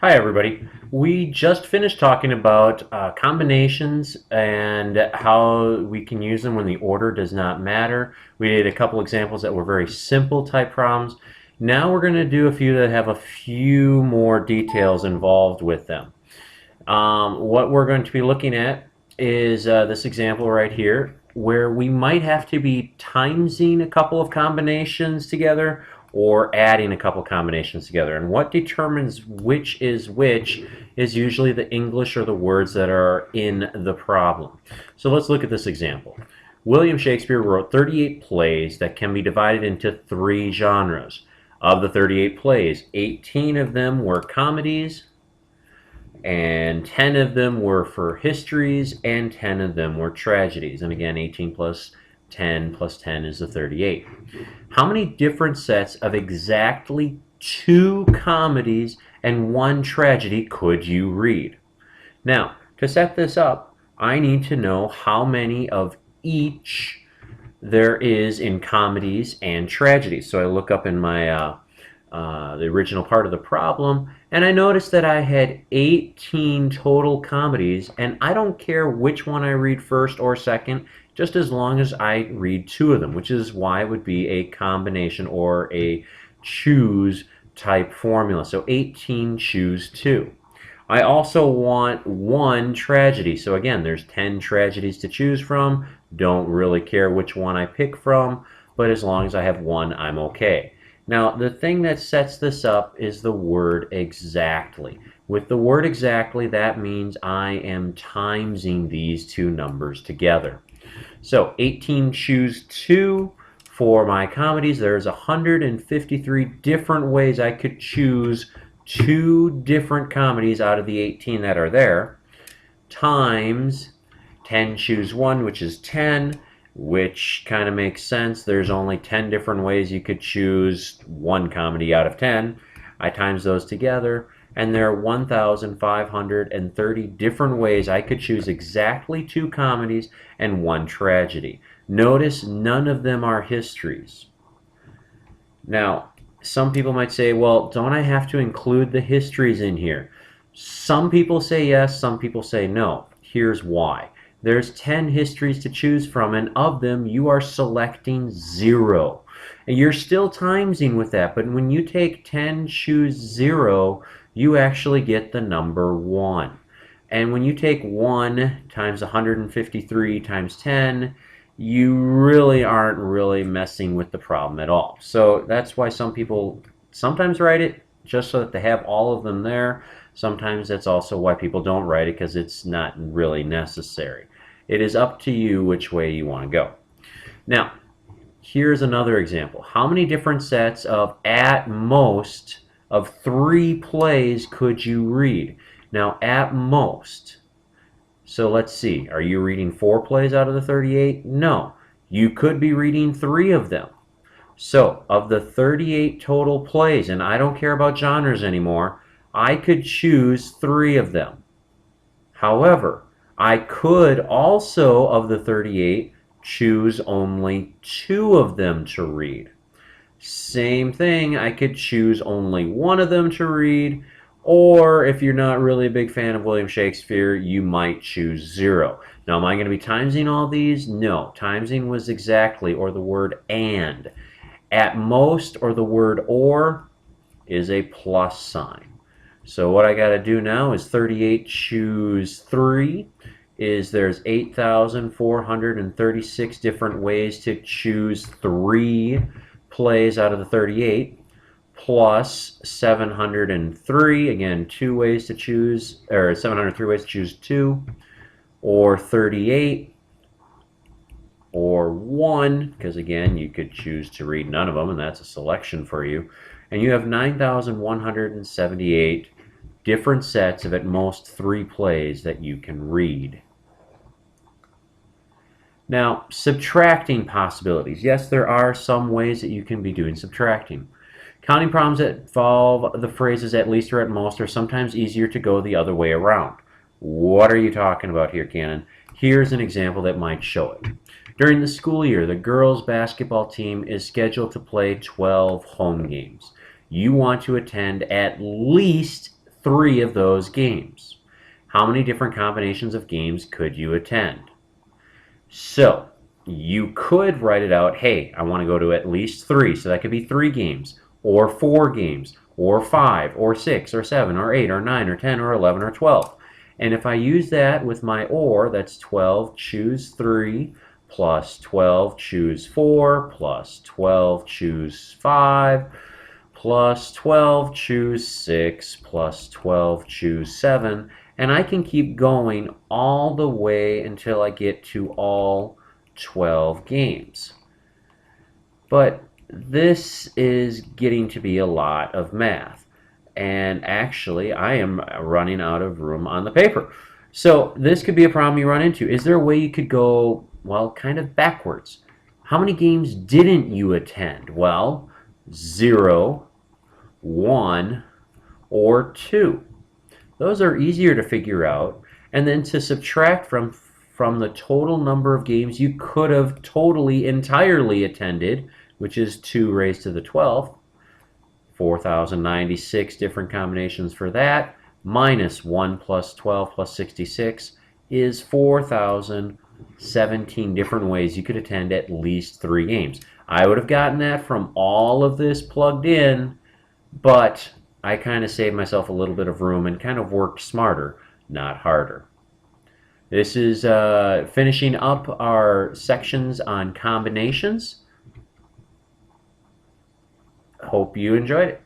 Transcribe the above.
Hi everybody. We just finished talking about combinations and how we can use them when the order does not matter. We did a couple examples that were very simple type problems. Now we're going to do a few that have a few more details involved with them. What we're going to be looking at is this example right here, where we might have to be timesing a couple of combinations together or adding a couple combinations together. And what determines which is usually the English or the words that are in the problem. So let's look at this example. William Shakespeare wrote 38 plays that can be divided into three genres. Of the 38 plays, 18 of them were comedies, and 10 of them were for histories, and 10 of them were tragedies. And again, 18 plus 10 plus 10 is the 38. How many different sets of exactly 2 comedies and 1 tragedy could you read? Now, to set this up, I need to know how many of each there is in comedies and tragedies. So I look up in my the original part of the problem, and I noticed that I had 18 total comedies, and I don't care which one I read first or second, just as long as I read 2 of them, which is why it would be a combination or a choose type formula. So 18, choose 2. I also want 1 tragedy. So again, there's 10 tragedies to choose from. Don't really care which one I pick from, but as long as I have 1, I'm okay. Now, the thing that sets this up is the word exactly. With the word exactly, that means I am timesing these 2 numbers together. So 18 choose 2 for my comedies. There's 153 different ways I could choose 2 different comedies out of the 18 that are there, times 10 choose 1, which is 10, which kind of makes sense. There's only 10 different ways you could choose 1 comedy out of 10. I times those together, and there are 1,530 different ways I could choose exactly 2 comedies and 1 tragedy. Notice none of them are histories. Now, some people might say, well, don't I have to include the histories in here? Some people say yes, some people say no. Here's why. There's 10 histories to choose from, and of them you are selecting 0. And you're still timesing with that, but when you take 10 choose 0, you actually get the number 1. And when you take 1 times 153 times 10, you really aren't really messing with the problem at all. So that's why some people sometimes write it just so that they have all of them there. Sometimes that's also why people don't write it, because it's not really necessary. It is up to you which way you want to go. Now, here's another example. How many different sets of at most of 3 plays could you read? Now, at most. So let's see. Are you reading 4 plays out of the 38? No. You could be reading 3 of them. So, of the 38 total plays, and I don't care about genres anymore, I could choose 3 of them. However, I could also, of the 38, choose only 2 of them to read. Same thing, I could choose only 1 of them to read, or if you're not really a big fan of William Shakespeare, you might choose 0. Now, am I going to be timesing all these? No. Timesing was exactly, or the word and. At most, or the word or, is a plus sign. So what I got to do now is 38 choose 3 is there's 8,436 different ways to choose 3 plays out of the 38, plus 703, again 2 ways to choose, or 703 ways to choose 2, or 38, or 1, because again you could choose to read none of them, and that's a selection for you. And you have 9,178 different sets of at most 3 plays that you can read. Now, subtracting possibilities. Yes, there are some ways that you can be doing subtracting. Counting problems that involve the phrases at least or at most are sometimes easier to go the other way around. What are you talking about here, Cannon? Here's an example that might show it. During the school year, the girls' basketball team is scheduled to play 12 home games. You want to attend at least 3 of those games. How many different combinations of games could you attend? So you could write it out, hey, I want to go to at least 3, so that could be 3 games, or 4 games, or 5, or 6, or 7, or 8, or 9, or 10, or 11, or 12. And if I use that with my or, that's 12, choose 3, plus 12, choose 4, plus 12, choose 5, plus 12, choose 6, plus 12, choose 7, and I can keep going all the way until I get to all 12 games. But this is getting to be a lot of math, and actually I am running out of room on the paper. So this could be a problem you run into. Is there a way you could go, well, kind of backwards? How many games didn't you attend? Well, 0, 1, or 2. Those are easier to figure out. And then to subtract from the total number of games you could have totally, entirely attended, which is 2 raised to the 12th, 4,096 different combinations for that, minus 1 plus 12 plus 66 is 4,017 different ways you could attend at least 3 games. I would have gotten that from all of this plugged in, but I kind of saved myself a little bit of room and kind of worked smarter, not harder. This is finishing up our sections on combinations. Hope you enjoyed it.